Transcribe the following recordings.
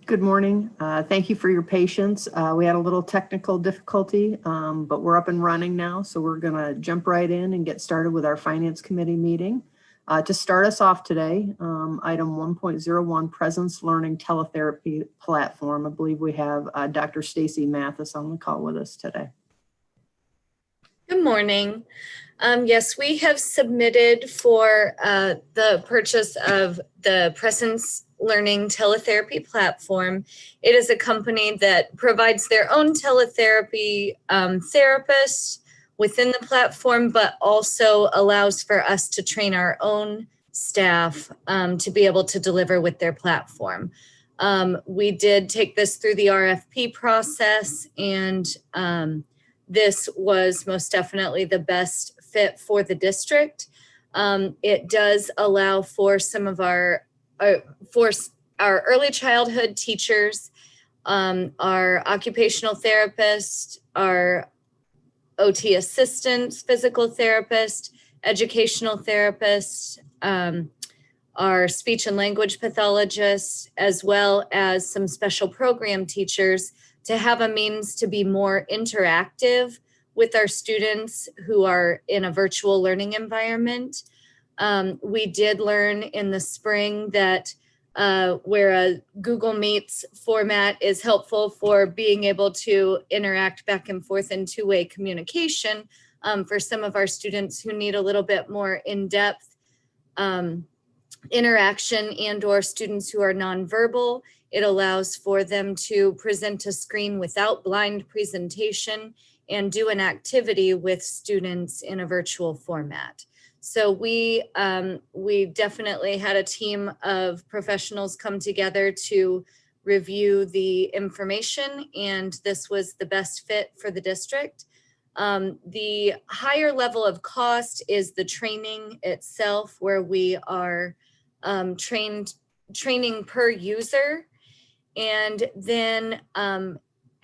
Good morning. Thank you for your patience. We had a little technical difficulty, but we're up and running now. So we're going to jump right in and get started with our Finance Committee meeting. To start us off today, item 1.01, Presence Learning Teletherapy Platform. I believe we have Dr. Stacy Mathis on the call with us today. Good morning. Yes, we have submitted for the purchase of the Presence Learning Teletherapy Platform. It is a company that provides their own teletherapy therapists within the platform, but also allows for us to train our own staff to be able to deliver with their platform. We did take this through the RFP process, and this was most definitely the best fit for the district. It does allow for some of our early childhood teachers, our occupational therapists, our OT assistants, physical therapists, educational therapists, our speech and language pathologists, as well as some special program teachers to have a means to be more interactive with our students who are in a virtual learning environment. We did learn in the spring that where a Google Meets format is helpful for being able to interact back and forth in two-way communication for some of our students who need a little bit more in-depth interaction, and or students who are nonverbal. It allows for them to present a screen without blind presentation and do an activity with students in a virtual format. So we definitely had a team of professionals come together to review the information, and this was the best fit for the district. The higher level of cost is the training itself, where we are training per user. And then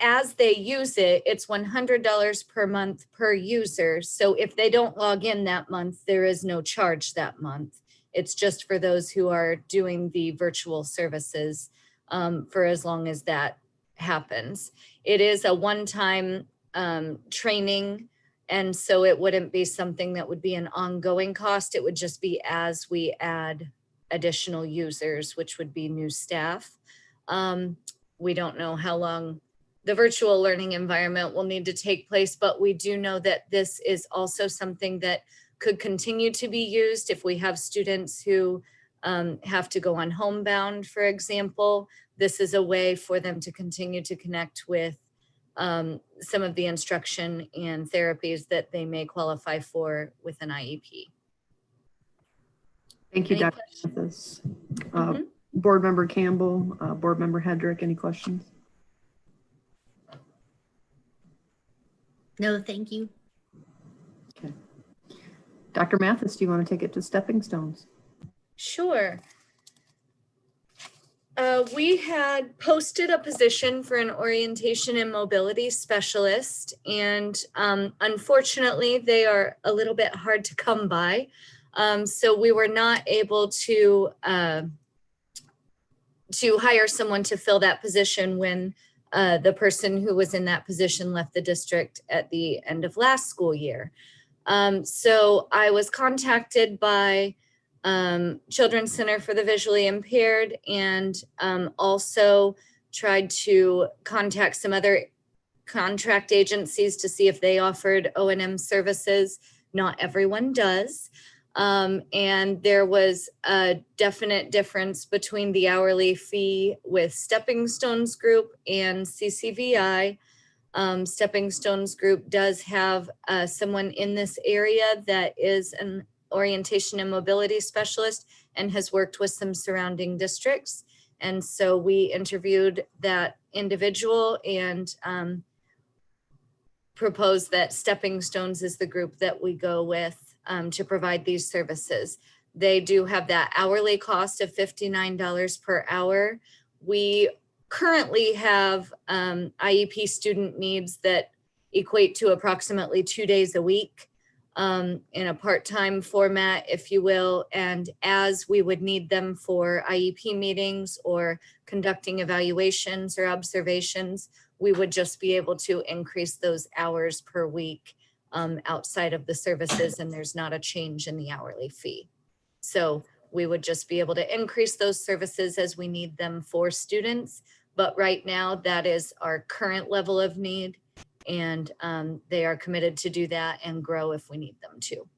as they use it, it's $100 per month per user. So if they don't log in that month, there is no charge that month. It's just for those who are doing the virtual services for as long as that happens. It is a one-time training, and so it wouldn't be something that would be an ongoing cost. It would just be as we add additional users, which would be new staff. We don't know how long the virtual learning environment will need to take place, but we do know that this is also something that could continue to be used if we have students who have to go on homebound, for example. This is a way for them to continue to connect with some of the instruction and therapies that they may qualify for with an IEP. Thank you, Dr. Mathis. Board Member Campbell, Board Member Hedrick, any questions? No, thank you. Okay. Dr. Mathis, do you want to take it to stepping stones? Sure. We had posted a position for an orientation and mobility specialist, and unfortunately, they are a little bit hard to come by. So we were not able to hire someone to fill that position when the person who was in that position left the district at the end of last school year. So I was contacted by Children's Center for the Visually Impaired, and also tried to contact some other contract agencies to see if they offered O&M services. Not everyone does. And there was a definite difference between the hourly fee with Stepping Stones Group and CCVI. Stepping Stones Group does have someone in this area that is an orientation and mobility specialist and has worked with some surrounding districts. And so we interviewed that individual and proposed that Stepping Stones is the group that we go with to provide these services. They do have that hourly cost of $59 per hour. We currently have IEP student needs that equate to approximately 2 days a week. in a part-time format, if you will. And as we would need them for IEP meetings or conducting evaluations or observations, we would just be able to increase those hours per week outside of the services, and there's not a change in the hourly fee. So we would just be able to increase those services as we need them for students. But right now, that is our current level of need. And they are committed to do that and grow if we need them to.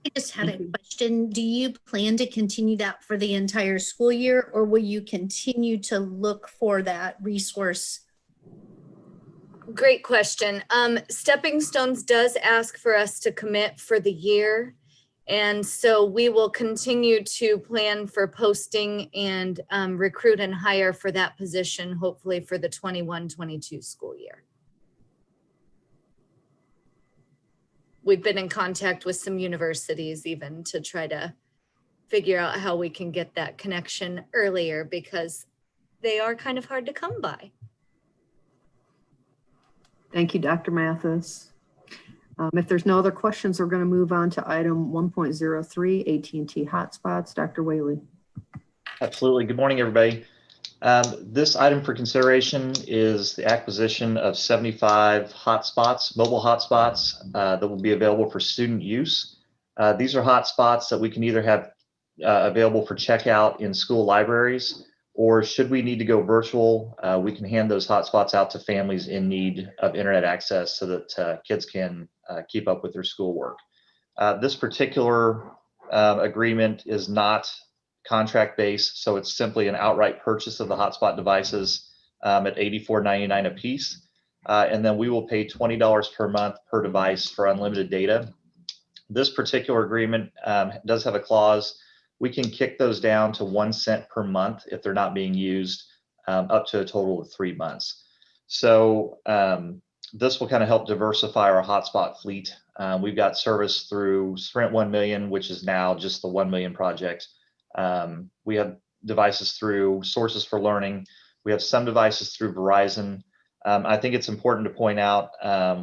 I just had a question. Do you plan to continue that for the entire school year, or will you continue to look for that resource? Great question. Stepping Stones does ask for us to commit for the year. And so we will continue to plan for posting and recruit and hire for that position, hopefully for the 21-22 school year. We've been in contact with some universities even to try to figure out how we can get that connection earlier, because they are kind of hard to come by. Thank you, Dr. Mathis. If there's no other questions, we're going to move on to item 1.03, AT&T Hotspots. Dr. Whaley. Absolutely. Good morning, everybody. This item for consideration is the acquisition of 75 hotspots, mobile hotspots that will be available for student use. These are hotspots that we can either have available for checkout in school libraries, or should we need to go virtual, we can hand those hotspots out to families in need of internet access so that kids can keep up with their schoolwork. This particular agreement is not contract based, so it's simply an outright purchase of the hotspot devices at $84.99 a piece. And then we will pay $20 per month per device for unlimited data. This particular agreement does have a clause. We can kick those down to 1 cent per month if they're not being used, up to a total of 3 months. So this will kind of help diversify our hotspot fleet. We've got service through Sprint 1 million, which is now just the 1 million project. We have devices through Sources for Learning. We have some devices through Verizon. I think it's important to point out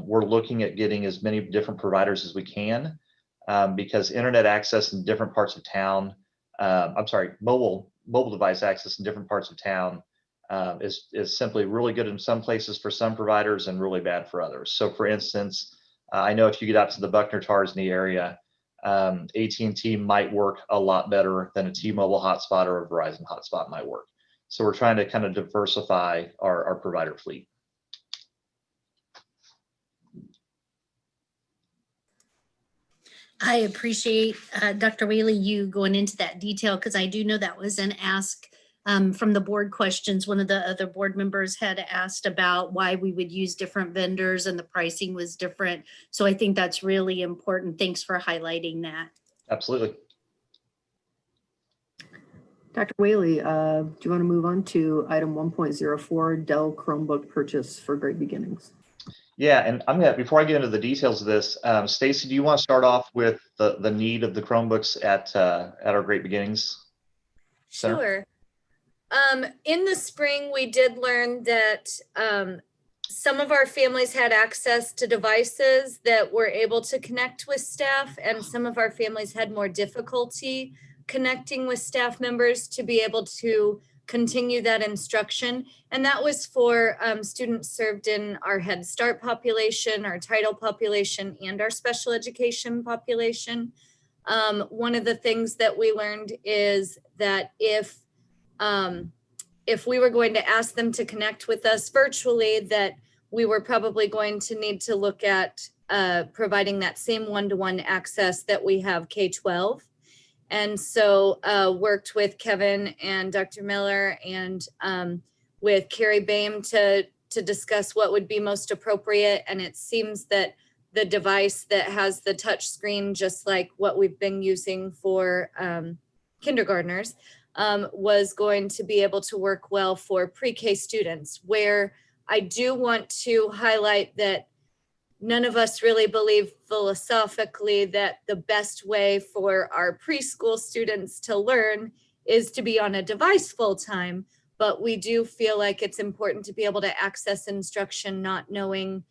we're looking at getting as many different providers as we can, because internet access in different parts of town, mobile device access in different parts of town is simply really good in some places for some providers and really bad for others. So for instance, I know if you get out to the Buckner-Tarsney area, AT&T might work a lot better than a T-Mobile hotspot or a Verizon hotspot might work. So we're trying to kind of diversify our provider fleet. I appreciate Dr. Whaley, you going into that detail, because I do know that was an ask from the board questions. One of the other board members had asked about why we would use different vendors and the pricing was different. So I think that's really important. Thanks for highlighting that. Absolutely. Dr. Whaley, do you want to move on to item 1.04, Dell Chromebook purchase for Great Beginnings? Yeah, and I'm gonna, before I get into the details of this, Stacy, do you want to start off with the need of the Chromebooks at our Great Beginnings Center? Sure. In the spring, we did learn that some of our families had access to devices that were able to connect with staff, and some of our families had more difficulty connecting with staff members to be able to continue that instruction. And that was for students served in our Head Start population, our title population, and our special education population. One of the things that we learned is that if we were going to ask them to connect with us virtually, that we were probably going to need to look at providing that same one-to-one access that we have K-12. And so worked with Kevin and Dr. Miller and with Carrie Boehm to discuss what would be most appropriate. And it seems that the device that has the touch screen, just like what we've been using for kindergartners, was going to be able to work well for pre-K students, where I do want to highlight that none of us really believe philosophically that the best way for our preschool students to learn is to be on a device full time. but we do feel like it's important to be able to access instruction, not knowing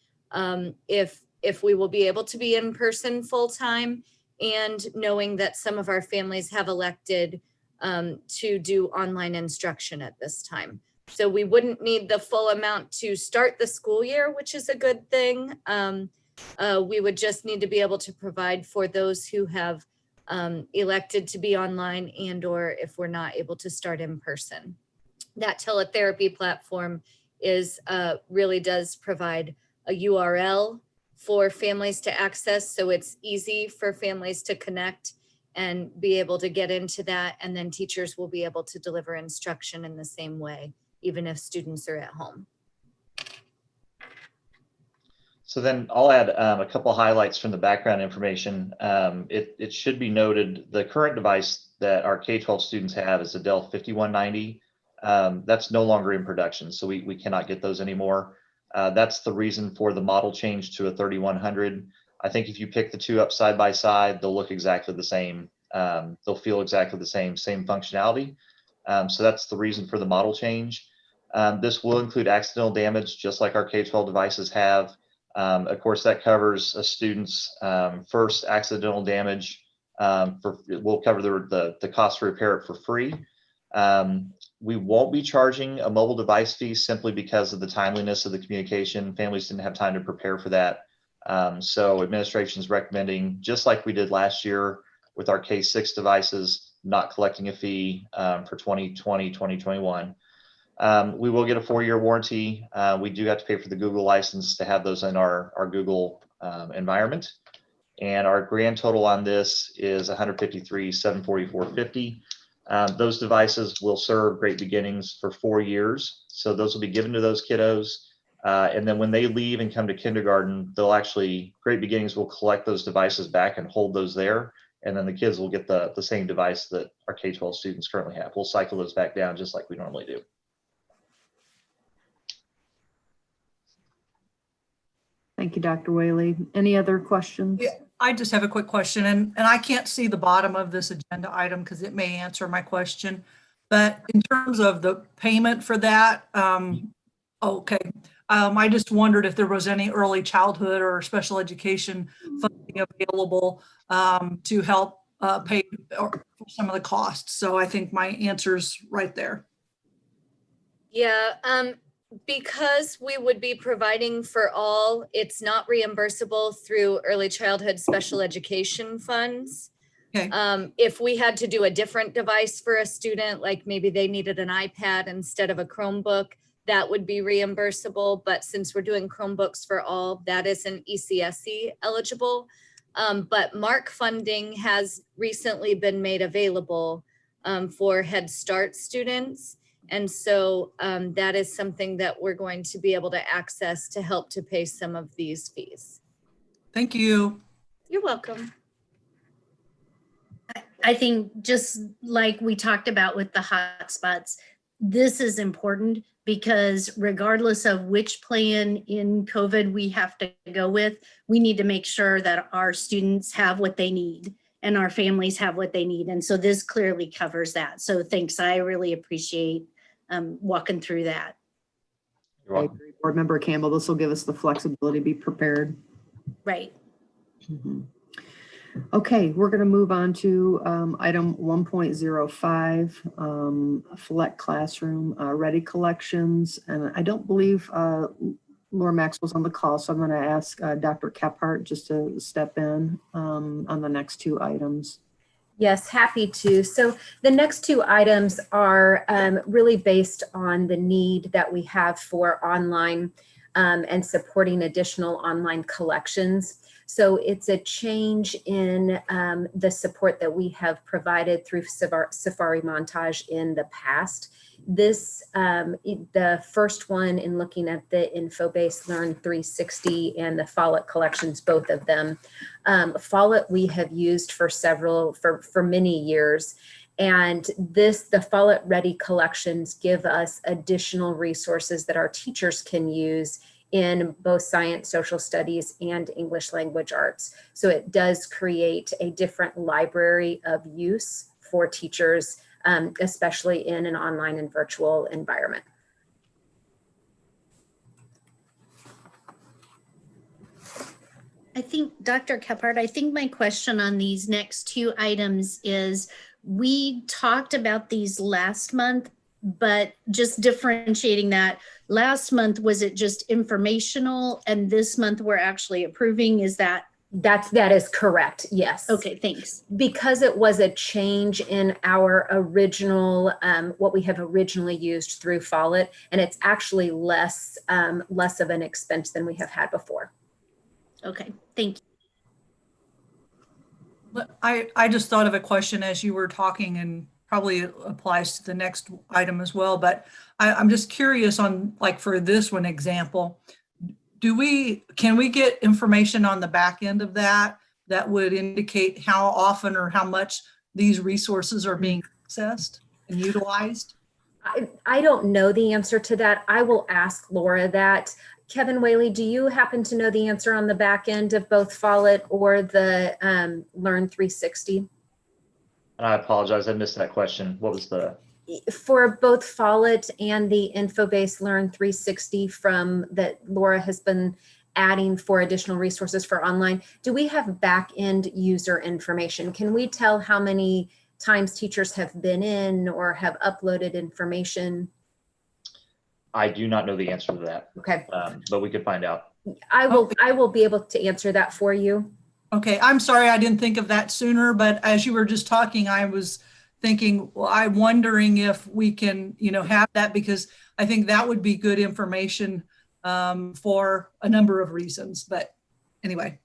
if we will be able to be in person full time, and knowing that some of our families have elected to do online instruction at this time. So we wouldn't need the full amount to start the school year, which is a good thing. We would just need to be able to provide for those who have elected to be online, and or if we're not able to start in person. That teletherapy platform is really does provide a URL for families to access, so it's easy for families to connect and be able to get into that, and then teachers will be able to deliver instruction in the same way, even if students are at home. So then I'll add a couple highlights from the background information. It should be noted the current device that our K-12 students have is a Dell 5190. That's no longer in production, so we cannot get those anymore. That's the reason for the model change to a 3100. I think if you pick the two up side by side, they'll look exactly the same. They'll feel exactly the same functionality. So that's the reason for the model change. This will include accidental damage, just like our K-12 devices have. Of course, that covers a student's first accidental damage. We'll cover the cost to repair it for free. We won't be charging a mobile device fee simply because of the timeliness of the communication. Families didn't have time to prepare for that. So administration is recommending, just like we did last year with our K-6 devices, not collecting a fee for 2020, 2021. We will get a 4-year warranty. We do have to pay for the Google license to have those in our Google environment. And our grand total on this is $153,744.50. Those devices will serve Great Beginnings for 4 years. So those will be given to those kiddos. And then when they leave and come to kindergarten, Great Beginnings will collect those devices back and hold those there. And then the kids will get the same device that our K-12 students currently have. We'll cycle those back down just like we normally do. Thank you, Dr. Whaley. Any other questions? Yeah, I just have a quick question, and I can't see the bottom of this agenda item because it may answer my question. But in terms of the payment for that, okay. I just wondered if there was any early childhood or special education funding available to help pay for some of the costs. So I think my answer's right there. Yeah, because we would be providing for all, it's not reimbursable through early childhood special education funds. Okay. If we had to do a different device for a student, like maybe they needed an iPad instead of a Chromebook, that would be reimbursable. But since we're doing Chromebooks for all, that isn't ECSE eligible. But MARC funding has recently been made available for Head Start students. And so that is something that we're going to be able to access to help to pay some of these fees. Thank you. You're welcome. I think just like we talked about with the hotspots, this is important because regardless of which plan in COVID we have to go with, we need to make sure that our students have what they need and our families have what they need. And so this clearly covers that. So thanks. I really appreciate walking through that. You're welcome. Board Member Campbell, this will give us the flexibility to be prepared. Right. Mm-hmm. Okay, we're going to move on to item 1.05, Select Classroom Ready Collections. And I don't believe Laura Maxwell's on the call, so I'm going to ask Dr. Kephart just to step in on the next two items. Yes, happy to. So the next two items are really based on the need that we have for online and supporting additional online collections. So it's a change in the support that we have provided through Safari Montage in the past. This, the first one in looking at the InfoBase Learn 360 and the Follett collections, both of them. Follett we have used for many years. And the Follett Ready collections give us additional resources that our teachers can use in both science, social studies, and English language arts. So it does create a different library of use for teachers especially in an online and virtual environment. I think, Dr. Kephart, I think my question on these next two items is, we talked about these last month, but just differentiating that. Last month, was it just informational, and this month we're actually approving? Is that? That is correct, yes. Okay, thanks. Because it was a change in our original, what we have originally used through Follett, and it's actually less of an expense than we have had before. Okay, thank you. I just thought of a question as you were talking, and probably applies to the next item as well, but I'm just curious on, like, for this one example, can we get information on the back end of that would indicate how often or how much these resources are being accessed and utilized? I don't know the answer to that. I will ask Laura that. Kevin Whaley, do you happen to know the answer on the back end of both Follett or the Learn 360? I apologize, I missed that question. What was the? For both Follett and the InfoBase Learn 360 that Laura has been adding for additional resources for online, do we have back end user information? Can we tell how many times teachers have been in or have uploaded information? I do not know the answer to that. Okay. But we could find out. I will be able to answer that for you. Okay, I'm sorry I didn't think of that sooner, but as you were just talking, I was thinking, well, I'm wondering if we can, have that, because I think that would be good information for a number of reasons. But anyway.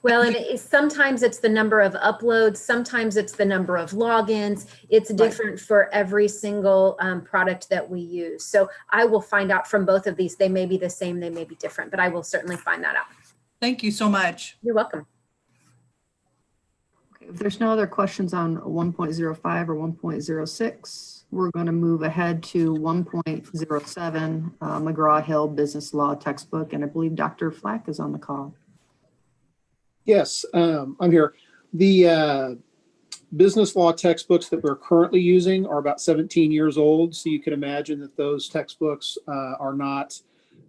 Well, and sometimes it's the number of uploads, sometimes it's the number of logins. It's different for every single product that we use. So I will find out from both of these. They may be the same, they may be different, but I will certainly find that out. Thank you so much. You're welcome. Okay, if there's no other questions on 1.05 or 1.06, we're going to move ahead to 1.07, McGraw-Hill Business Law Textbook, and I believe Dr. Flack is on the call. Yes, I'm here. The business law textbooks that we're currently using are about 17 years old. So you can imagine that those textbooks are not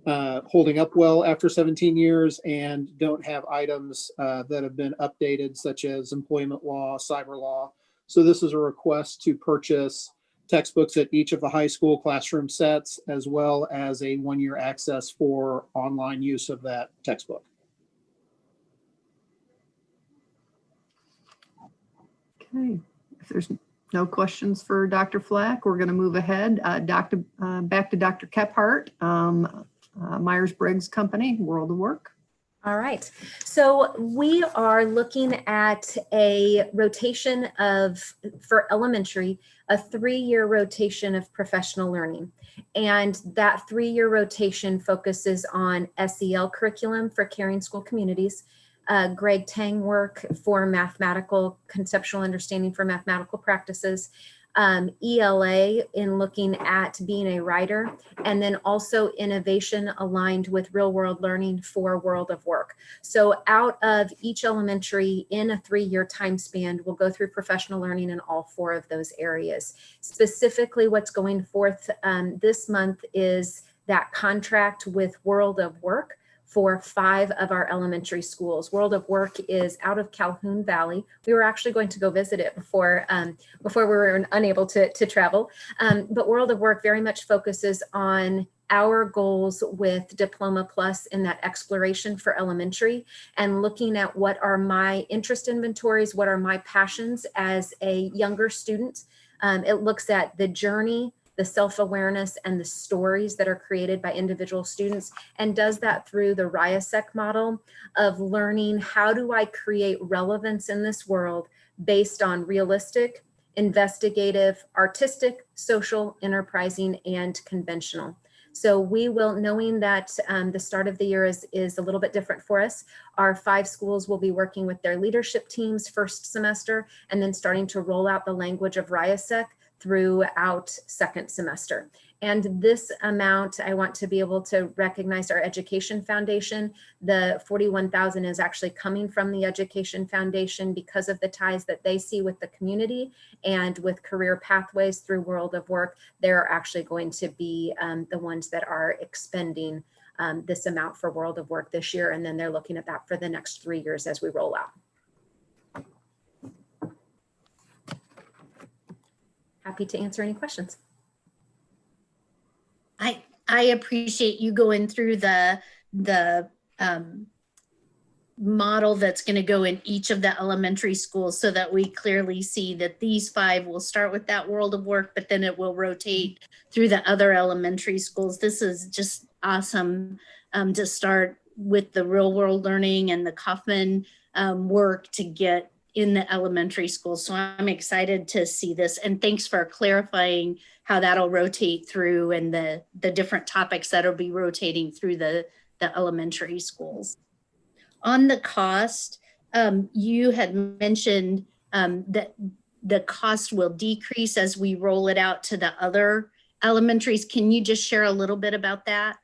holding up well after 17 years and don't have items that have been updated, such as employment law, cyber law. So this is a request to purchase textbooks at each of the high school classroom sets, as well as a 1-year access for online use of that textbook. Okay, if there's no questions for Dr. Flack, we're going to move ahead. Back to Dr. Kephart, Myers-Briggs Company, World of Work. All right. So we are looking at a rotation for elementary, a 3-year rotation of professional learning. And that 3-year rotation focuses on SEL curriculum for caring school communities, Greg Tang work for mathematical conceptual understanding for mathematical practices, ELA in looking at being a writer, and then also innovation aligned with real world learning for World of Work. So out of each elementary in a 3-year time span, we'll go through professional learning in all 4 of those areas. Specifically, what's going forth this month is that contract with World of Work for 5 of our elementary schools. World of Work is out of Calhoun Valley. We were actually going to go visit it before we were unable to travel. But World of Work very much focuses on our goals with Diploma Plus in that exploration for elementary, and looking at what are my interest inventories, what are my passions as a younger student. It looks at the journey, the self-awareness, and the stories that are created by individual students, and does that through the RIASEC model of learning, how do I create relevance in this world based on realistic, investigative, artistic, social, enterprising, and conventional. So we will, knowing that the start of the year is a little bit different for us, our 5 schools will be working with their leadership teams first semester, and then starting to roll out the language of RIASEC throughout second semester. And this amount, I want to be able to recognize our Education Foundation. The 41,000 is actually coming from the Education Foundation because of the ties that they see with the community and with career pathways through World of Work. They're actually going to be the ones that are expending this amount for World of Work this year. And then they're looking at that for the next 3 years as we roll out. Happy to answer any questions. I appreciate you going through the model that's going to go in each of the elementary schools so that we clearly see that these 5 will start with that World of Work, but then it will rotate through the other elementary schools. This is just awesome to start with the real world learning and the Kaufman work to get in the elementary school. So I'm excited to see this, and thanks for clarifying how that'll rotate through and the different topics that'll be rotating through the elementary schools. On the cost, you had mentioned that the cost will decrease as we roll it out to the other elementaries. Can you just share a little bit about that?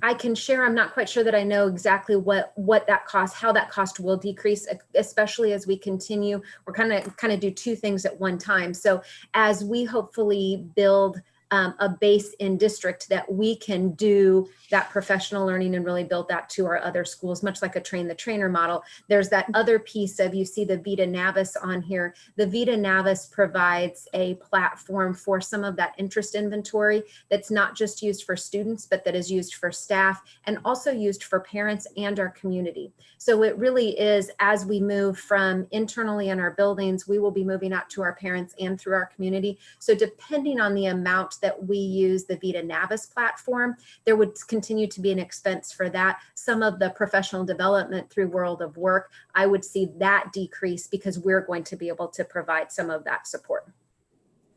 I can share. I'm not quite sure that I know exactly what that cost, how that cost will decrease, especially as we continue. We're kind of do 2 things at one time. So as we hopefully build a base in district that we can do that professional learning and really build that to our other schools, much like a train the trainer model. There's that other piece of, you see the Vita Navis on here. The Vita Navis provides a platform for some of that interest inventory that's not just used for students, but that is used for staff and also used for parents and our community. So it really is, as we move from internally in our buildings, we will be moving out to our parents and through our community. So depending on the amount that we use the Vita Navis platform, there would continue to be an expense for that. Some of the professional development through World of Work, I would see that decrease because we're going to be able to provide some of that support.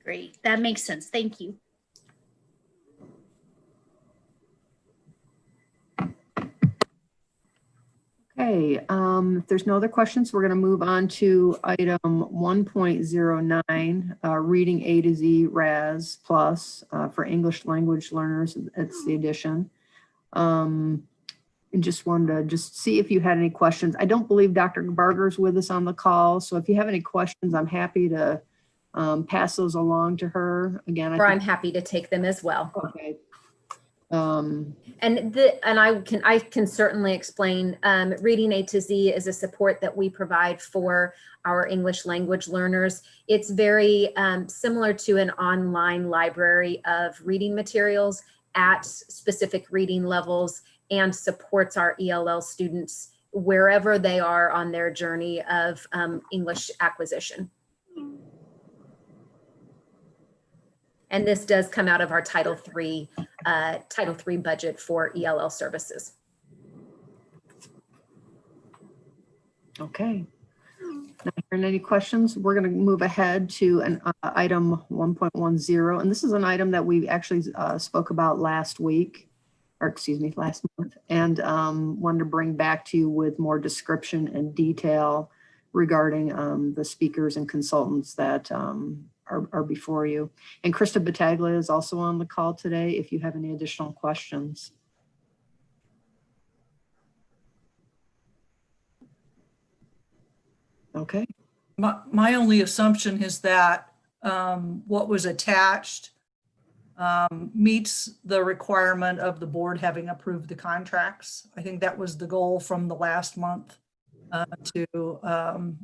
Great, that makes sense. Thank you. Okay, if there's no other questions, we're going to move on to item 1.09, reading A to Z RAS plus for English language learners. It's the addition. And just wanted to see if you had any questions. I don't believe Dr. Barger's with us on the call, so if you have any questions, I'm happy to pass those along to her. Again, Or I'm happy to take them as well. Okay. And I can certainly explain. Reading A to Z is a support that we provide for our English language learners. It's very similar to an online library of reading materials at specific reading levels and supports our ELL students wherever they are on their journey of English acquisition. And this does come out of our Title III budget for ELL services. Okay. Not hearing any questions, we're going to move ahead to an item 1.10. And this is an item that we actually spoke about last week, or excuse me, last month, and wanted to bring back to you with more description and detail regarding the speakers and consultants that are before you. And Krista Battaglia is also on the call today if you have any additional questions. Okay. My only assumption is that what was attached meets the requirement of the board having approved the contracts. I think that was the goal from the last month to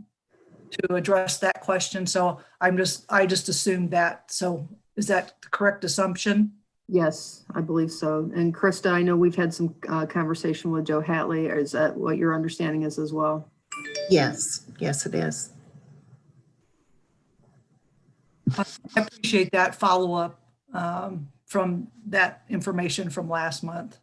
address that question. So I just assumed that. So is that the correct assumption? Yes, I believe so. And Krista, I know we've had some conversation with Joe Hatley. Is that what your understanding is as well? Yes, yes, it is. I appreciate that follow-up from that information from last month.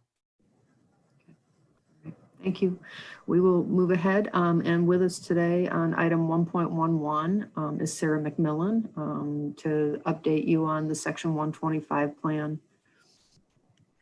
Thank you. We will move ahead. And with us today on item 1.11 is Sarah McMillan to update you on the Section 125 plan.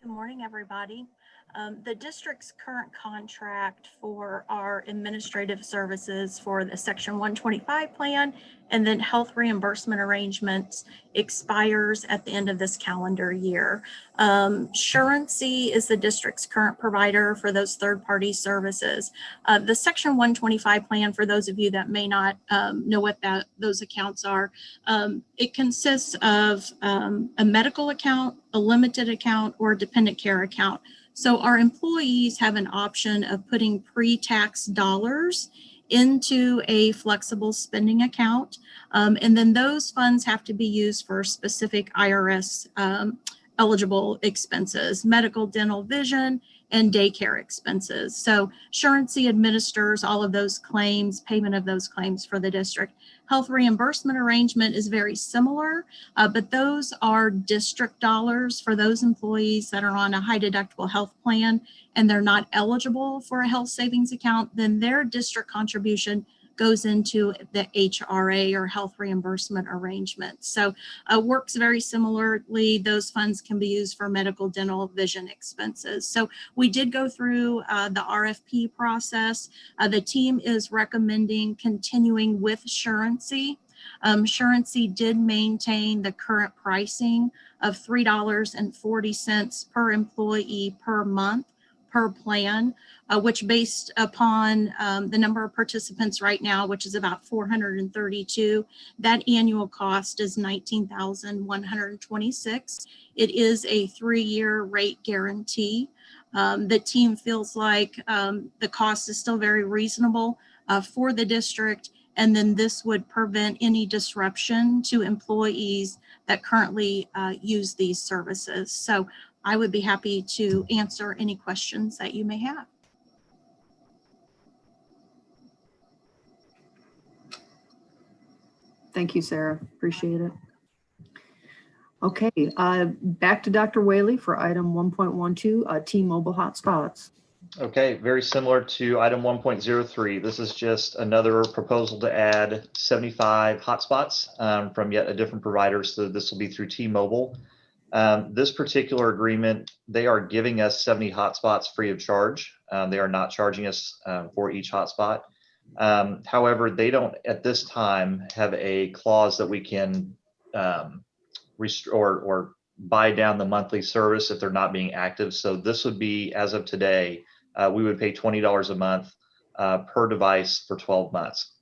Good morning, everybody. The district's current contract for our administrative services for the Section 125 plan and then health reimbursement arrangements expires at the end of this calendar year. Surancy is the district's current provider for those third-party services. The Section 125 plan, for those of you that may not know what those accounts are, it consists of a medical account, a limited account, or a dependent care account. So our employees have an option of putting pre-tax dollars into a flexible spending account. And then those funds have to be used for specific IRS eligible expenses, medical, dental, vision, and daycare expenses. So Surancy administers all of those claims, payment of those claims for the district. Health reimbursement arrangement is very similar, but those are district dollars for those employees that are on a high deductible health plan and they're not eligible for a health savings account, then their district contribution goes into the HRA or health reimbursement arrangement. So works very similarly. Those funds can be used for medical, dental, vision expenses. So we did go through the RFP process. The team is recommending continuing with Surancy. Surancy did maintain the current pricing of $3.40 per employee per month per plan, which based upon the number of participants right now, which is about 432, that annual cost is $19,126. It is a 3-year rate guarantee. The team feels like the cost is still very reasonable for the district, and then this would prevent any disruption to employees that currently use these services. So I would be happy to answer any questions that you may have. Thank you, Sarah. Appreciate it. Okay, back to Dr. Whaley for item 1.12, T-Mobile Hotspots. Okay, very similar to item 1.03. This is just another proposal to add 75 hotspots from yet a different provider. So this will be through T-Mobile. This particular agreement, they are giving us 70 hotspots free of charge. They are not charging us for each hotspot. However, they don't at this time have a clause that we can restore or buy down the monthly service if they're not being active. So this would be, as of today, we would pay $20 a month per device for 12 months.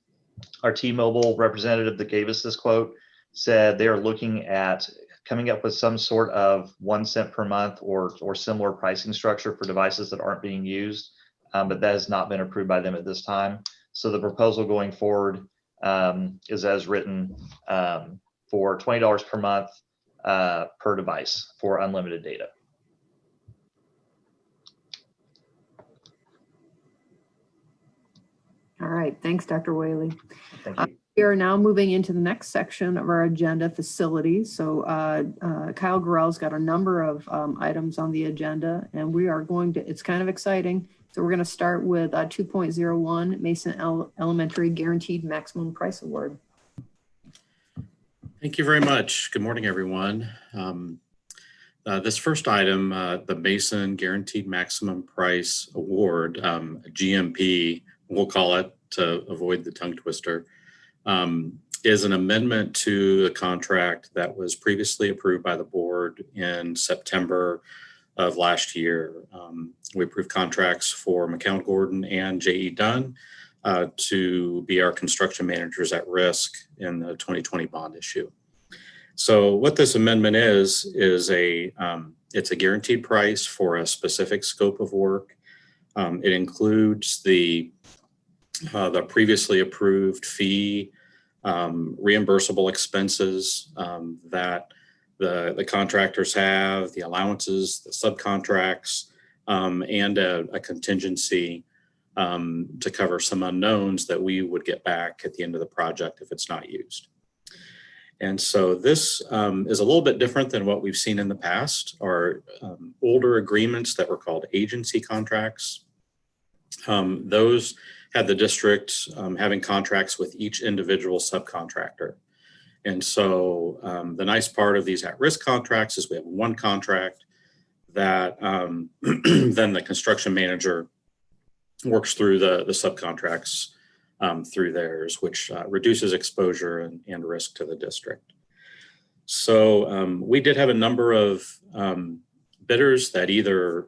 Our T-Mobile representative that gave us this quote said they are looking at coming up with some sort of 1 cent per month or similar pricing structure for devices that aren't being used, but that has not been approved by them at this time. So the proposal going forward is as written for $20 per month per device for unlimited data. All right, thanks, Dr. Whaley. Thank you. We are now moving into the next section of our agenda, facilities. So Kyle Gorell's got a number of items on the agenda, and we are going to, it's kind of exciting. So we're going to start with 2.01 Mason Elementary Guaranteed Maximum Price Award. Thank you very much. Good morning, everyone. This first item, the Mason Guaranteed Maximum Price Award, GMP, we'll call it to avoid the tongue twister, is an amendment to the contract that was previously approved by the board in September of last year. We approved contracts for McCown Gordon and J.E. Dunn to be our construction managers at risk in the 2020 bond issue. So what this amendment is it's a guaranteed price for a specific scope of work. It includes the previously approved fee, reimbursable expenses that the contractors have, the allowances, the subcontracts, and a contingency to cover some unknowns that we would get back at the end of the project if it's not used. And so this is a little bit different than what we've seen in the past. Our older agreements that were called agency contracts, those had the district having contracts with each individual subcontractor. And so the nice part of these at-risk contracts is we have one contract that then the construction manager works through the subcontracts through theirs, which reduces exposure and risk to the district. So we did have a number of bidders that either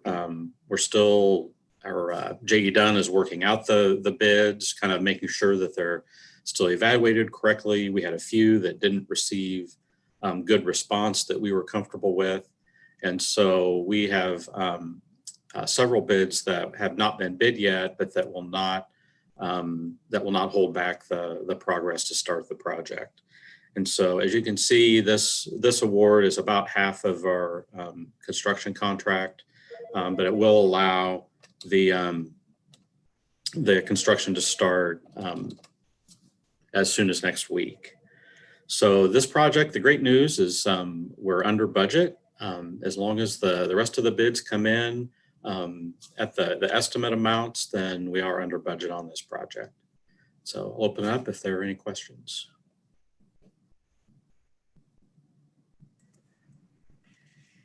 were still, or J.E. Dunn is working out the bids, kind of making sure that they're still evaluated correctly. We had a few that didn't receive good response that we were comfortable with. And so we have several bids that have not been bid yet, but that will not hold back the progress to start the project. And so, as you can see, this award is about half of our construction contract, but it will allow the construction to start as soon as next week. So this project, the great news is we're under budget. As long as the rest of the bids come in at the estimate amounts, then we are under budget on this project. So I'll open it up if there are any questions.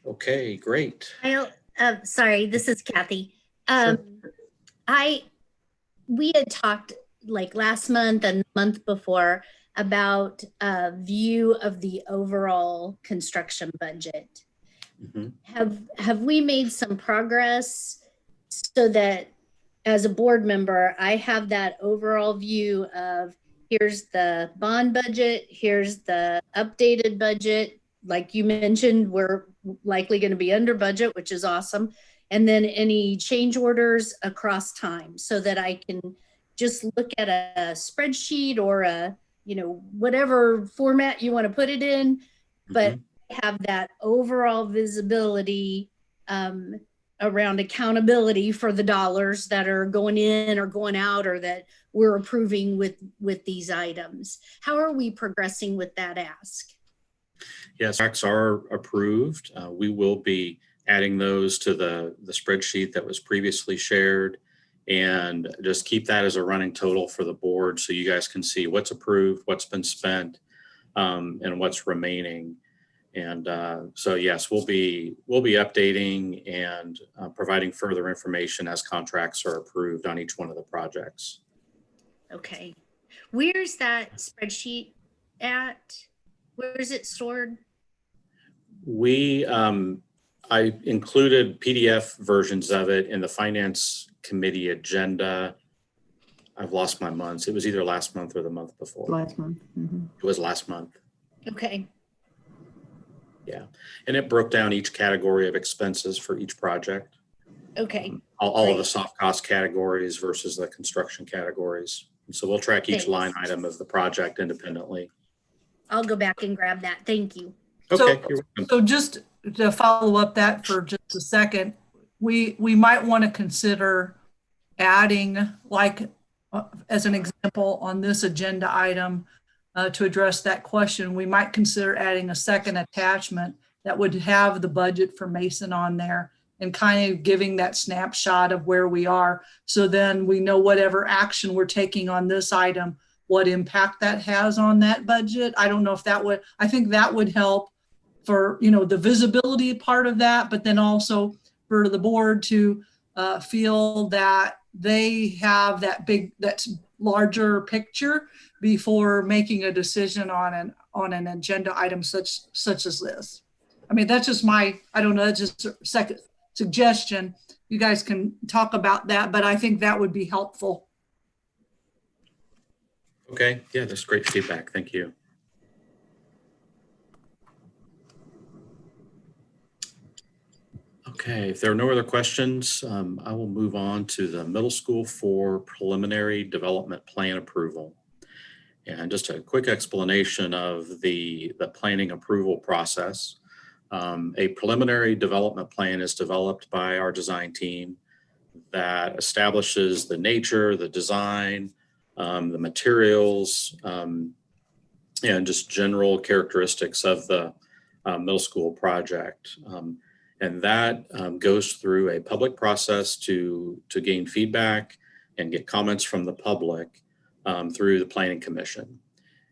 Okay, great. Sorry, this is Kathy. We had talked like last month and the month before about a view of the overall construction budget. Mm-hmm. Have we made some progress so that as a board member, I have that overall view of here's the bond budget, here's the updated budget. Like you mentioned, we're likely going to be under budget, which is awesome. And then any change orders across time so that I can just look at a spreadsheet or whatever format you want to put it in, but have that overall visibility around accountability for the dollars that are going in or going out or that we're approving with these items. How are we progressing with that ask? Yes, contracts are approved. We will be adding those to the spreadsheet that was previously shared, and just keep that as a running total for the board so you guys can see what's approved, what's been spent, and what's remaining. And so yes, we'll be updating and providing further information as contracts are approved on each one of the projects. Okay. Where's that spreadsheet at? Where is it stored? I included PDF versions of it in the Finance Committee agenda. I've lost my months. It was either last month or the month before. Last month. Mm-hmm. It was last month. Okay. Yeah. And it broke down each category of expenses for each project. Okay. All of the soft cost categories versus the construction categories. And so we'll track each line item of the project independently. I'll go back and grab that. Thank you. Okay. You're welcome. So just to follow up that for just a second, we might want to consider adding, like as an example on this agenda item, to address that question, we might consider adding a second attachment that would have the budget for Mason on there and kind of giving that snapshot of where we are. So then we know whatever action we're taking on this item, what impact that has on that budget. I don't know if that would, I think that would help for, the visibility part of that, but then also for the board to feel that they have that larger picture before making a decision on an agenda item such as this. I mean, that's just that's just a second suggestion. You guys can talk about that, but I think that would be helpful. Okay. Yeah, that's great feedback. Thank you. Okay, if there are no other questions, I will move on to the middle school for preliminary development plan approval. And just a quick explanation of the planning approval process. A preliminary development plan is developed by our design team that establishes the nature, the design, the materials, and just general characteristics of the middle school project. And that goes through a public process to gain feedback and get comments from the public through the Planning Commission.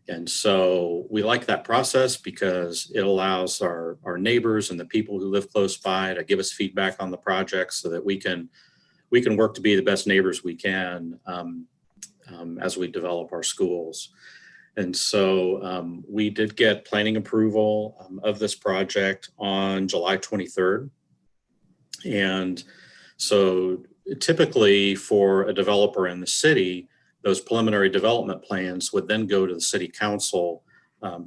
And so we like that process because it allows our neighbors and the people who live close by to give us feedback on the project so that we can work to be the best neighbors we can as we develop our schools. And so we did get planning approval of this project on July 23rd. And so typically for a developer in the city, those preliminary development plans would then go to the city council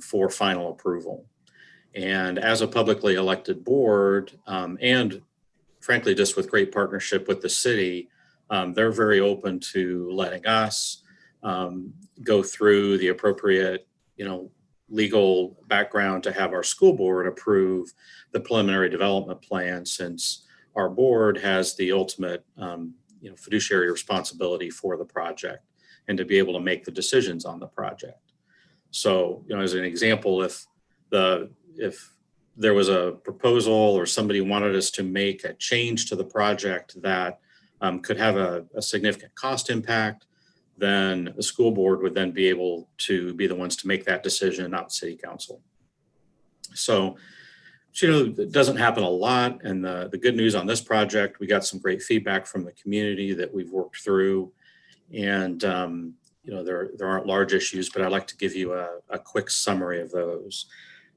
for final approval. And as a publicly elected board, and frankly, just with great partnership with the city, they're very open to letting us go through the appropriate, legal background to have our school board approve the preliminary development plan, since our board has the ultimate, fiduciary responsibility for the project and to be able to make the decisions on the project. So, as an example, if there was a proposal or somebody wanted us to make a change to the project that could have a significant cost impact, then the school board would then be able to be the ones to make that decision, not city council. So, it doesn't happen a lot. And the good news on this project, we got some great feedback from the community that we've worked through. And, there aren't large issues, but I'd like to give you a quick summary of those.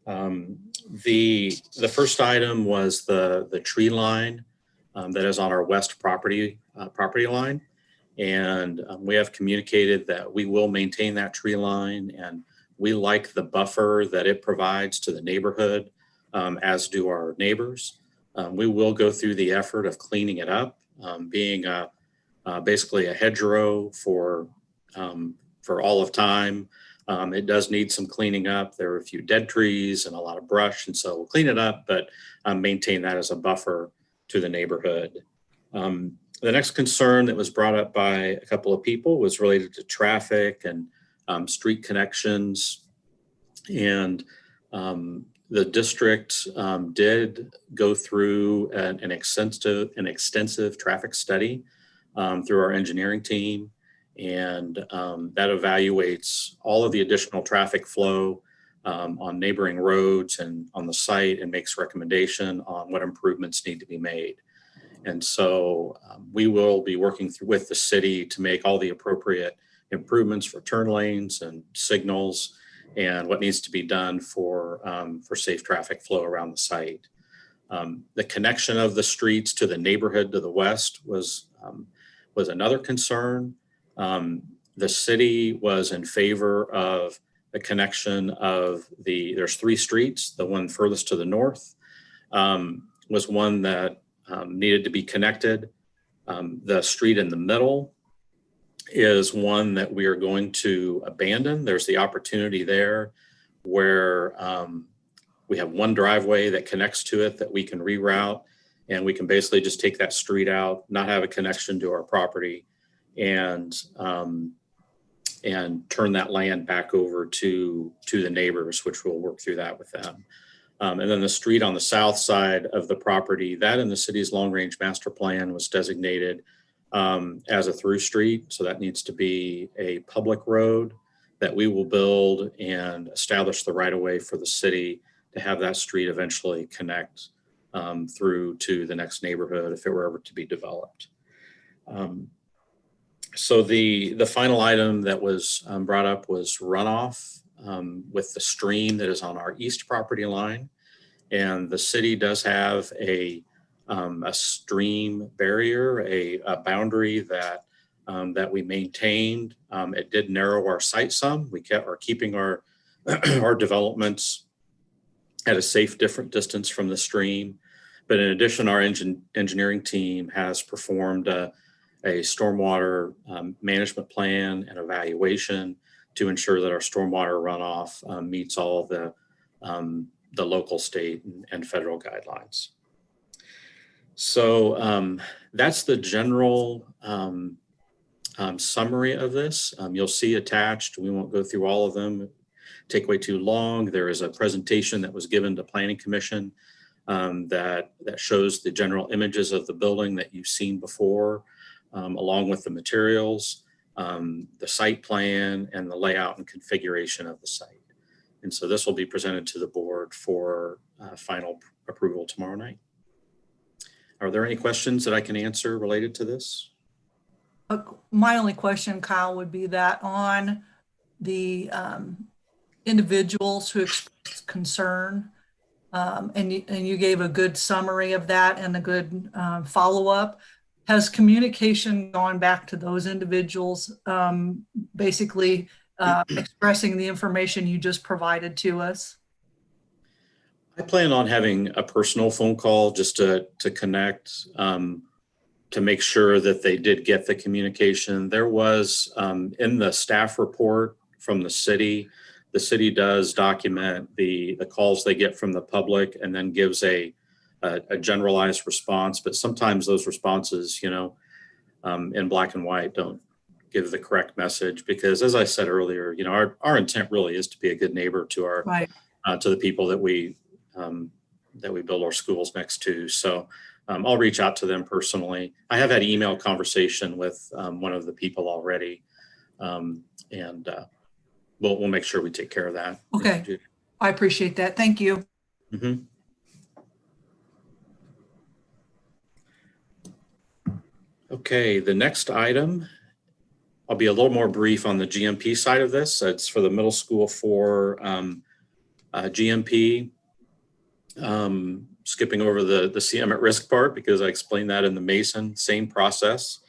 The first item was the tree line that is on our west property line. And we have communicated that we will maintain that tree line, and we like the buffer that it provides to the neighborhood, as do our neighbors. We will go through the effort of cleaning it up, being basically a hedgerow for all of time. It does need some cleaning up. There are a few dead trees and a lot of brush, and so we'll clean it up, but maintain that as a buffer to the neighborhood. The next concern that was brought up by a couple of people was related to traffic and street connections. And the district did go through an extensive traffic study through our engineering team. And that evaluates all of the additional traffic flow on neighboring roads and on the site, and makes recommendation on what improvements need to be made. And so we will be working with the city to make all the appropriate improvements for turn lanes and signals and what needs to be done for safe traffic flow around the site. The connection of the streets to the neighborhood to the west was another concern. The city was in favor of the connection of there's 3 streets. The one furthest to the north was one that needed to be connected. The street in the middle is one that we are going to abandon. There's the opportunity there where we have one driveway that connects to it that we can reroute, and we can basically just take that street out, not have a connection to our property, and turn that land back over to the neighbors, which we'll work through that with them. And then the street on the south side of the property, that in the city's long-range master plan was designated as a through street. So that needs to be a public road that we will build and establish the right-of-way for the city to have that street eventually connect through to the next neighborhood if it were ever to be developed. So the final item that was brought up was runoff with the stream that is on our east property line. And the city does have a stream barrier, a boundary that we maintained. It did narrow our site some. We are keeping our our developments at a safe different distance from the stream. But in addition, our engineering team has performed a stormwater management plan and evaluation to ensure that our stormwater runoff meets all the local, state, and federal guidelines. So that's the general summary of this. You'll see attached, we won't go through all of them, take way too long. There is a presentation that was given to Planning Commission that shows the general images of the building that you've seen before, along with the materials. the site plan, and the layout and configuration of the site. And so this will be presented to the board for final approval tomorrow night. Are there any questions that I can answer related to this? My only question, Kyle, would be that on the individuals who expressed concern, and you gave a good summary of that and a good follow-up. Has communication gone back to those individuals, basically expressing the information you just provided to us? I plan on having a personal phone call just to connect, to make sure that they did get the communication. There was in the staff report from the city does document the calls they get from the public and then gives a generalized response. But sometimes those responses, in black and white don't give the correct message, because as I said earlier, our intent really is to be a good neighbor to our Right. To the people that we build our schools next to. So I'll reach out to them personally. I have had email conversation with one of the people already, and we'll make sure we take care of that. Okay, I appreciate that. Thank you. Mm-hmm. Okay, the next item, I'll be a little more brief on the GMP side of this. It's for the middle school for GMP. Skipping over the CM at risk part, because I explained that in the Mason, same process.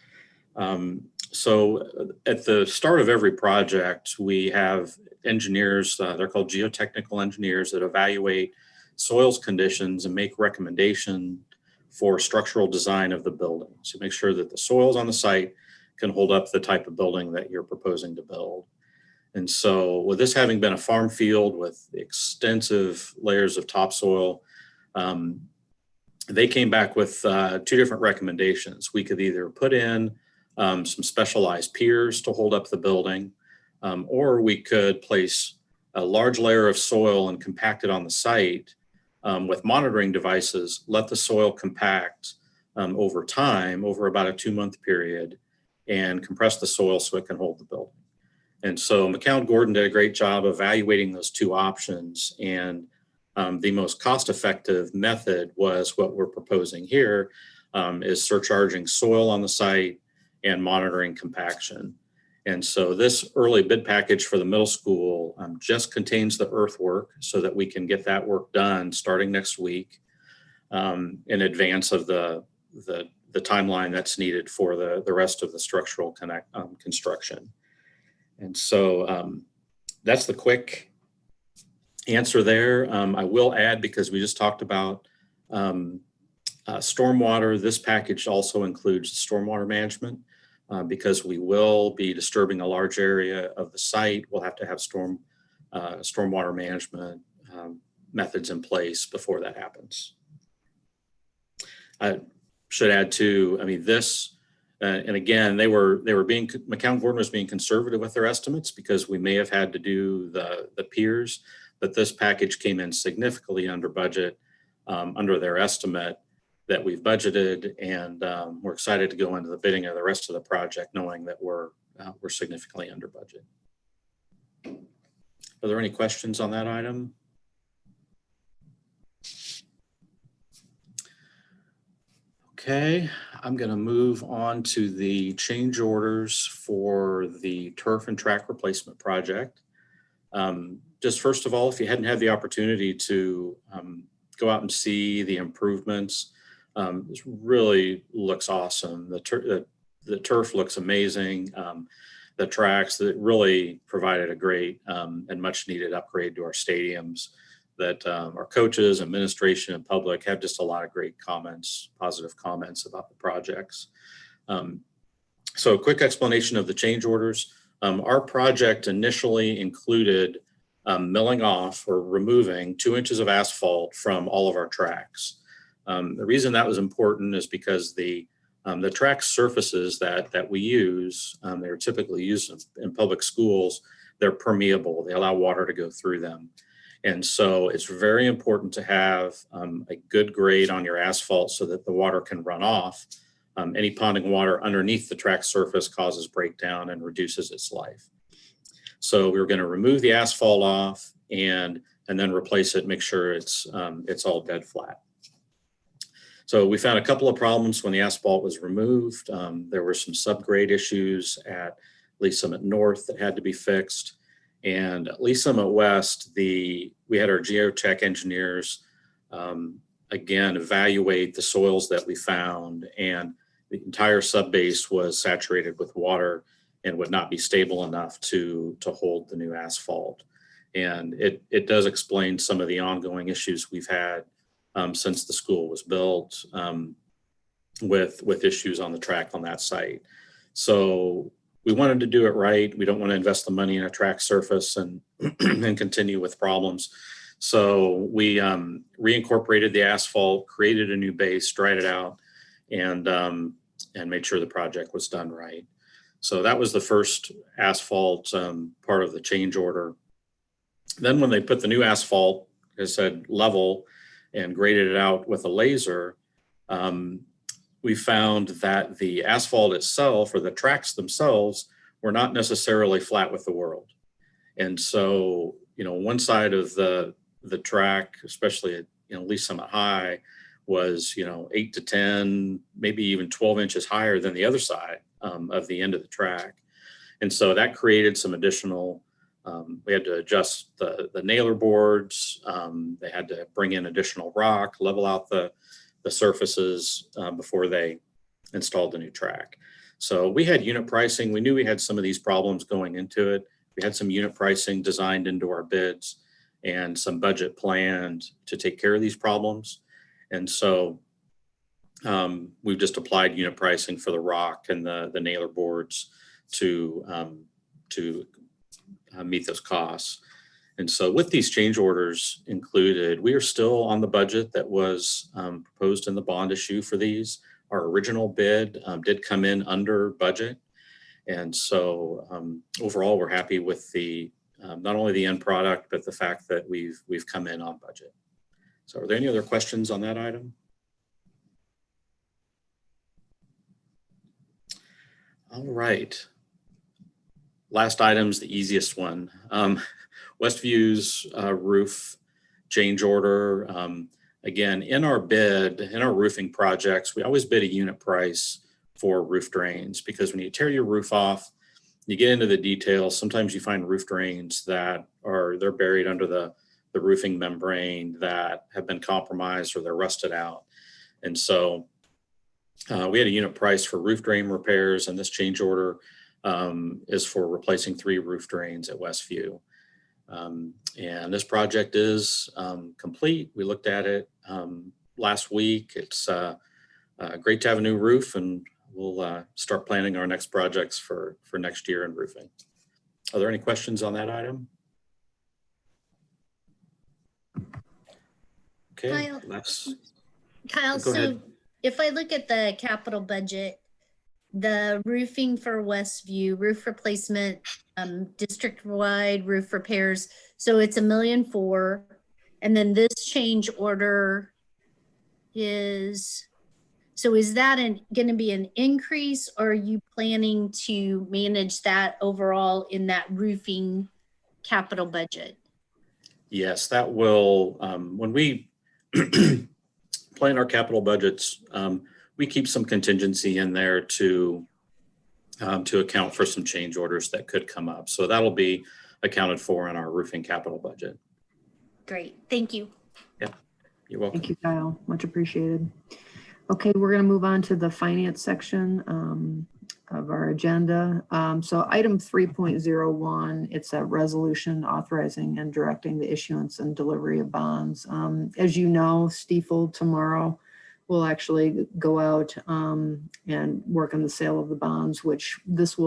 So at the start of every project, we have engineers, they're called geotechnical engineers, that evaluate soils conditions and make recommendation for structural design of the building. So make sure that the soils on the site can hold up the type of building that you're proposing to build. And so with this having been a farm field with extensive layers of topsoil, they came back with 2 different recommendations. We could either put in some specialized piers to hold up the building, or we could place a large layer of soil and compact it on the site with monitoring devices, let the soil compact over time, over about a 2-month period, and compress the soil so it can hold the building. And so McCown Gordon did a great job evaluating those 2 options, and the most cost-effective method was what we're proposing here, is surcharging soil on the site and monitoring compaction. And so this early bid package for the middle school just contains the earthwork so that we can get that work done starting next week, in advance of the timeline that's needed for the rest of the structural construction. And so that's the quick answer there. I will add, because we just talked about stormwater, this package also includes stormwater management, because we will be disturbing a large area of the site. We'll have to have stormwater management methods in place before that happens. I should add too, this, and again, McCown Gordon was being conservative with their estimates, because we may have had to do the piers, but this package came in significantly under budget, under their estimate that we've budgeted, and we're excited to go into the bidding of the rest of the project, knowing that we're significantly under budget. Are there any questions on that item? Okay, I'm going to move on to the change orders for the turf and track replacement project. Just first of all, if you hadn't had the opportunity to go out and see the improvements, this really looks awesome. The turf looks amazing. The tracks, that really provided a great and much needed upgrade to our stadiums, that our coaches, administration, and public have just a lot of great comments, positive comments about the projects. So a quick explanation of the change orders. Our project initially included milling off or removing 2 inches of asphalt from all of our tracks. The reason that was important is because the track surfaces that we use, they're typically used in public schools, they're permeable. They allow water to go through them. And so it's very important to have a good grade on your asphalt so that the water can run off any ponding water underneath the track surface causes breakdown and reduces its life. So we were going to remove the asphalt off and then replace it, make sure it's all dead flat. So we found a couple of problems when the asphalt was removed. There were some subgrade issues at Lee Summit North that had to be fixed. And at Lee Summit West, we had our geotech engineers again evaluate the soils that we found, and the entire subbase was saturated with water and would not be stable enough to hold the new asphalt. And it does explain some of the ongoing issues we've had since the school was built, with issues on the track on that site. So we wanted to do it right. We don't want to invest the money in a track surface and and continue with problems. So we reincorporated the asphalt, created a new base, dried it out, and made sure the project was done right. So that was the first asphalt part of the change order. Then when they put the new asphalt, as I said, level and graded it out with a laser, we found that the asphalt itself or the tracks themselves were not necessarily flat with the world. And so, one side of the track, especially at, Lee Summit High, was, 8 to 10, maybe even 12 inches higher than the other side of the end of the track. And so that created some additional, we had to adjust the nailer boards. They had to bring in additional rock, level out the surfaces before they installed the new track. So we had unit pricing. We knew we had some of these problems going into it. We had some unit pricing designed into our bids and some budget planned to take care of these problems. And so we've just applied unit pricing for the rock and the nailer boards to meet those costs. And so with these change orders included, we are still on the budget that was proposed in the bond issue for these. Our original bid did come in under budget. And so overall, we're happy with the not only the end product, but the fact that we've come in on budget. So are there any other questions on that item? All right. Last item's the easiest one. Westview's roof change order. Again, in our bid, in our roofing projects, we always bid a unit price for roof drains, because when you tear your roof off, you get into the details. Sometimes you find roof drains that they're buried under the roofing membrane that have been compromised or they're rusted out. And so we had a unit price for roof drain repairs, and this change order is for replacing 3 roof drains at Westview. And this project is complete. We looked at it last week. It's great to have a new roof, and we'll start planning our next projects for next year in roofing. Are there any questions on that item? Okay, Kyle, go ahead. If I look at the capital budget, the roofing for Westview, roof replacement, district-wide roof repairs, so it's $1.4 million. And then this change order is that going to be an increase, or are you planning to manage that overall in that roofing capital budget? Yes, that will, when we plan our capital budgets, we keep some contingency in there to account for some change orders that could come up. So that'll be accounted for in our roofing capital budget. Great, thank you. Yeah, you're welcome. Thank you, Kyle. Much appreciated. Okay, we're going to move on to the finance section of our agenda. So item 3.01, it's a resolution authorizing and directing the issuance and delivery of bonds. As you know, Stiefel tomorrow will actually go out and work on the sale of the bonds, which this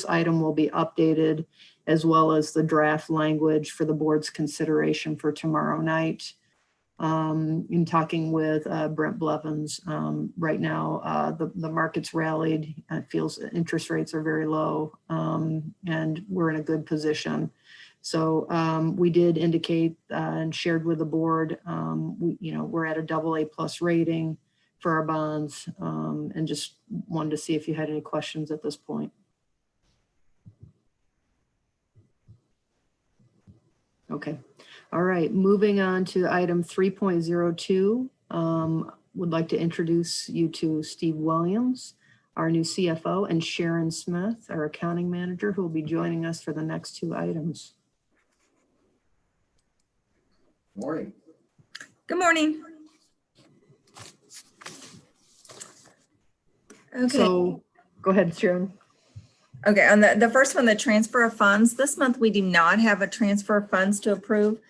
item will be updated, as well as the draft language for the board's consideration for tomorrow night. In talking with Brent Blevins, right now the market's rallied. It feels interest rates are very low, and we're in a good position. So we did indicate and shared with the board, we're at a AA+ rating for our bonds, and just wanted to see if you had any questions at this point. Okay. All right. Moving on to item 3.02. Would like to introduce you to Steve Williams, our new CFO, and Sharon Smith, our accounting manager, who will be joining us for the next two items. Morning. Good morning. Okay. So go ahead, Sharon. Okay, on the first one, the transfer of funds, this month we do not have a transfer of funds to approve.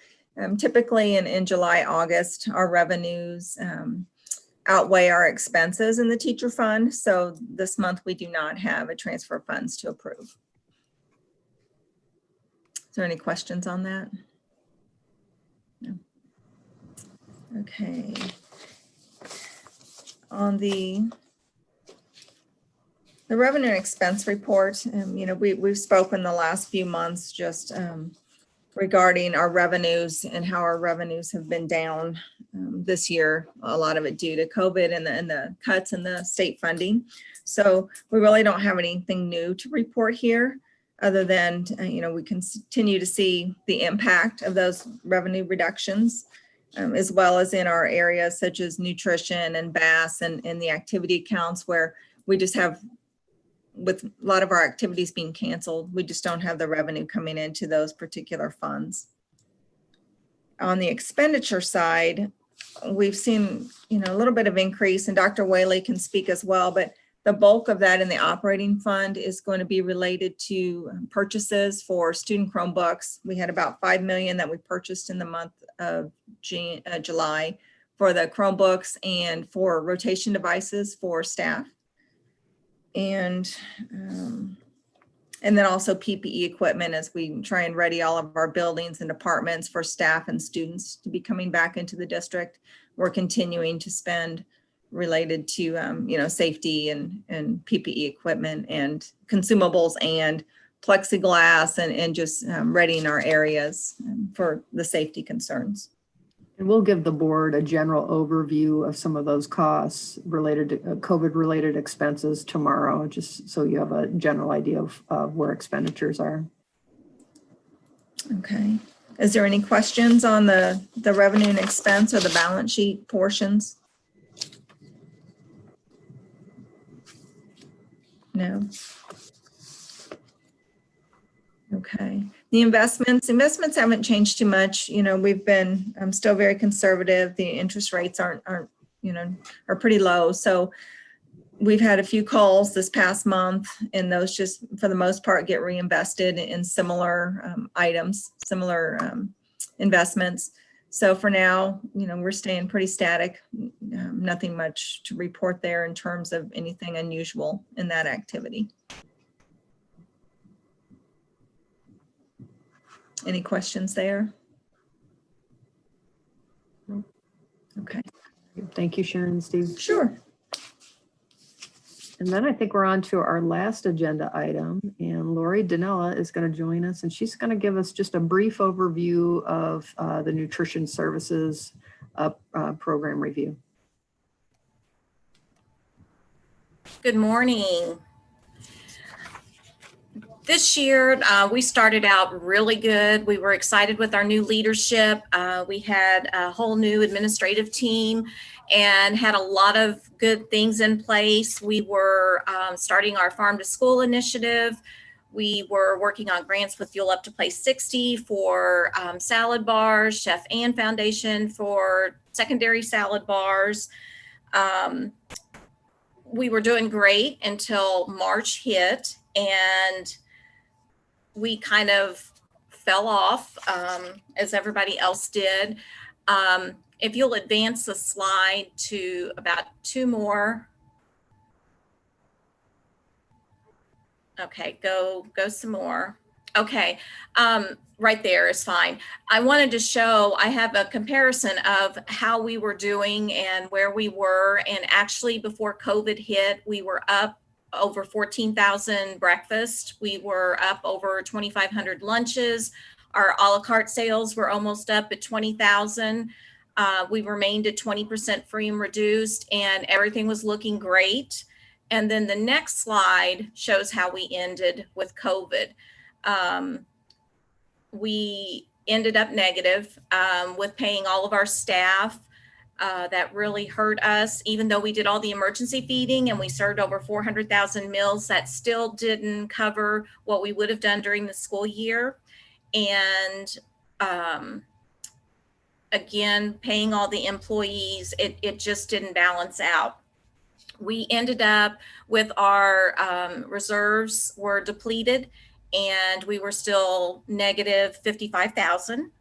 Typically in July, August, our revenues outweigh our expenses in the teacher fund. So this month we do not have a transfer of funds to approve. Is there any questions on that? No. Okay. On the revenue and expense report, we've spoken the last few months just regarding our revenues and how our revenues have been down this year, a lot of it due to COVID and the cuts in the state funding. So we really don't have anything new to report here other than, we continue to see the impact of those revenue reductions, as well as in our areas such as nutrition and BAS and the activity accounts where we just have, with a lot of our activities being canceled, we just don't have the revenue coming into those particular funds. On the expenditure side, we've seen, a little bit of increase, and Dr. Whaley can speak as well, but the bulk of that in the operating fund is going to be related to purchases for student Chromebooks. We had about $5 million that we purchased in the month of July for the Chromebooks and for rotation devices for staff. And then also PPE equipment as we try and ready all of our buildings and departments for staff and students to be coming back into the district. We're continuing to spend related to, safety and PPE equipment and consumables and plexiglass and just readying our areas for the safety concerns. And we'll give the board a general overview of some of those costs related to COVID-related expenses tomorrow, just so you have a general idea of where expenditures are. Okay. Is there any questions on the revenue and expense or the balance sheet portions? No. Okay. The investments haven't changed too much. We've been still very conservative. The interest rates are pretty low. So we've had a few calls this past month, and those just for the most part get reinvested in similar items, similar investments. So for now, we're staying pretty static. Nothing much to report there in terms of anything unusual in that activity. Any questions there? Okay. Thank you, Sharon and Steve. Sure. And then I think we're on to our last agenda item, and Lori Danella is going to join us, and she's going to give us just a brief overview of the nutrition services program review. Good morning. This year, we started out really good. We were excited with our new leadership. We had a whole new administrative team and had a lot of good things in place. We were starting our farm to school initiative. We were working on grants with Fuel Up to Place 60 for salad bars, Chef Ann Foundation for secondary salad bars. We were doing great until March hit, and we kind of fell off as everybody else did. If you'll advance the slide to about two more. Okay, go some more. Okay, right there is fine. I wanted to show, I have a comparison of how we were doing and where we were. And actually before COVID hit, we were up over 14,000 breakfasts. We were up over 2,500 lunches. Our a la carte sales were almost up at 20,000. We remained at 20% free and reduced, and everything was looking great. And then the next slide shows how we ended with COVID. We ended up negative with paying all of our staff. That really hurt us. Even though we did all the emergency feeding and we served over 400,000 meals, that still didn't cover what we would have done during the school year. And again, paying all the employees, it just didn't balance out. We ended up with our reserves were depleted, and we were still negative 55,000.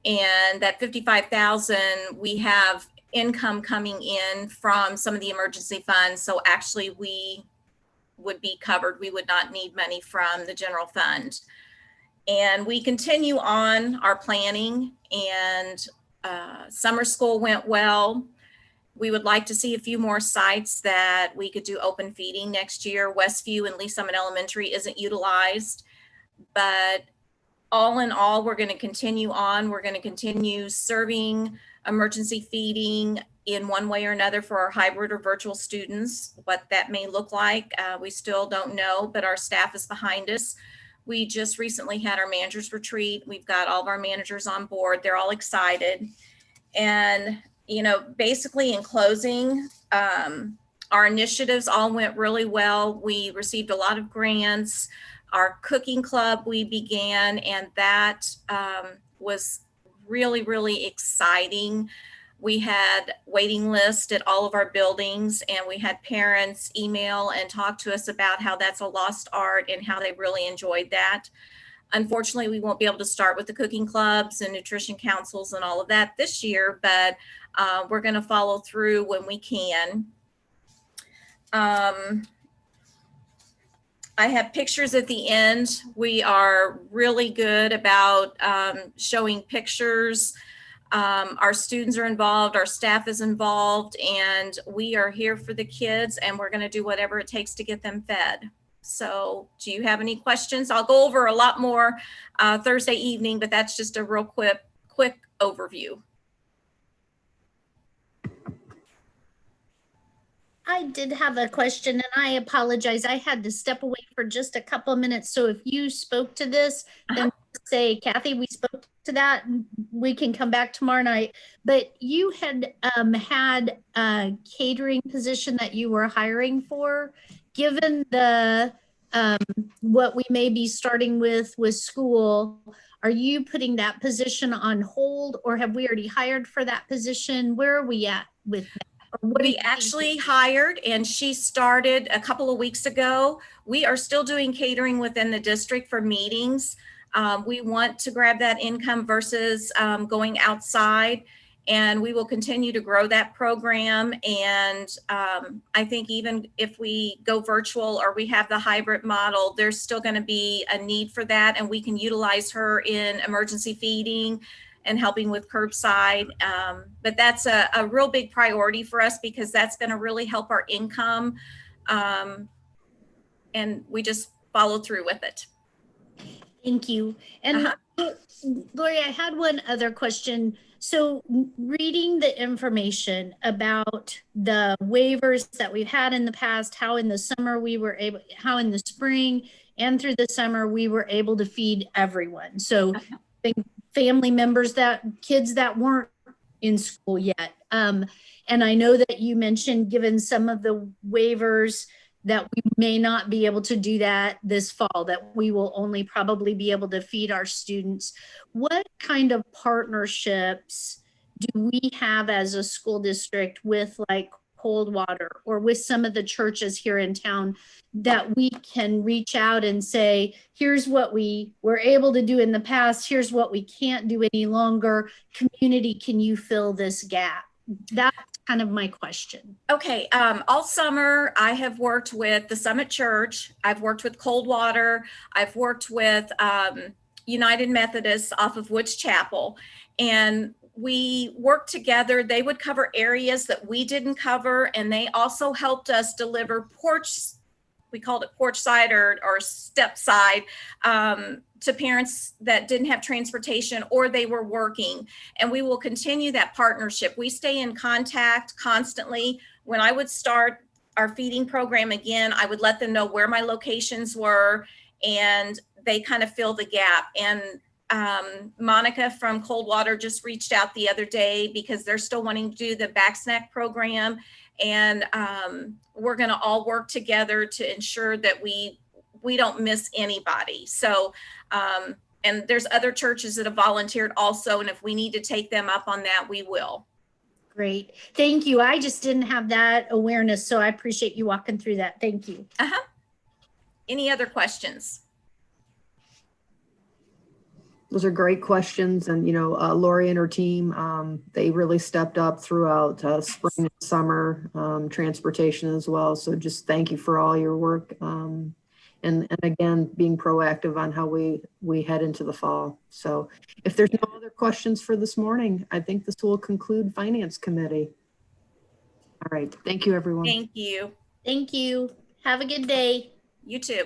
And that 55,000, we have income coming in from some of the emergency funds. So actually we would be covered. We would not need money from the general fund. And we continue on our planning, and summer school went well. We would like to see a few more sites that we could do open feeding next year. Westview and Lee Summit Elementary isn't utilized, but all in all, we're going to continue on. We're going to continue serving emergency feeding in one way or another for our hybrid or virtual students. What that may look like, we still don't know, but our staff is behind us. We just recently had our managers retreat. We've got all of our managers on board. They're all excited. And, you know, basically in closing, our initiatives all went really well. We received a lot of grants. Our cooking club we began, and that was really, really exciting. We had waiting lists at all of our buildings, and we had parents email and talk to us about how that's a lost art and how they really enjoyed that. Unfortunately, we won't be able to start with the cooking clubs and nutrition councils and all of that this year, but we're going to follow through when we can. I have pictures at the end. We are really good about showing pictures. Our students are involved, our staff is involved, and we are here for the kids, and we're going to do whatever it takes to get them fed. So do you have any questions? I'll go over a lot more Thursday evening, but that's just a real quick overview. I did have a question, and I apologize. I had to step away for just a couple of minutes. So if you spoke to this, then say, Kathy, we spoke to that. We can come back tomorrow night. But you had had a catering position that you were hiring for. Given the what we may be starting with school, are you putting that position on hold, or have we already hired for that position? Where are we at with that? We actually hired, and she started a couple of weeks ago. We are still doing catering within the district for meetings. We want to grab that income versus going outside, and we will continue to grow that program. And I think even if we go virtual or we have the hybrid model, there's still going to be a need for that, and we can utilize her in emergency feeding and helping with curbside. But that's a real big priority for us, because that's going to really help our income. And we just follow through with it. Thank you. And Lori, I had one other question. So reading the information about the waivers that we've had in the past, how in the summer we were able, how in the spring and through the summer we were able to feed everyone. So family members, that kids that weren't in school yet. And I know that you mentioned, given some of the waivers, that we may not be able to do that this fall, that we will only probably be able to feed our students. What kind of partnerships do we have as a school district with like Coldwater or with some of the churches here in town that we can reach out and say, here's what we were able to do in the past, here's what we can't do any longer. Community, can you fill this gap? That's kind of my question. Okay, all summer I have worked with the Summit Church, I've worked with Coldwater, I've worked with United Methodists off of Woods Chapel, and we worked together. They would cover areas that we didn't cover, and they also helped us deliver porch we called it porch side or step side, to parents that didn't have transportation or they were working. And we will continue that partnership. We stay in contact constantly. When I would start our feeding program again, I would let them know where my locations were, and they kind of fill the gap. And Monica from Coldwater just reached out the other day because they're still wanting to do the back snack program. And we're going to all work together to ensure that we don't miss anybody. So, and there's other churches that have volunteered also. And if we need to take them up on that, we will. Great. Thank you. I just didn't have that awareness, so I appreciate you walking through that. Thank you. Any other questions? Those are great questions. And, Lori and her team, they really stepped up throughout spring and summer, transportation as well. So just thank you for all your work. And again, being proactive on how we head into the fall. So if there's no other questions for this morning, I think this will conclude Finance Committee. All right. Thank you, everyone. Thank you. Thank you. Have a good day. You too.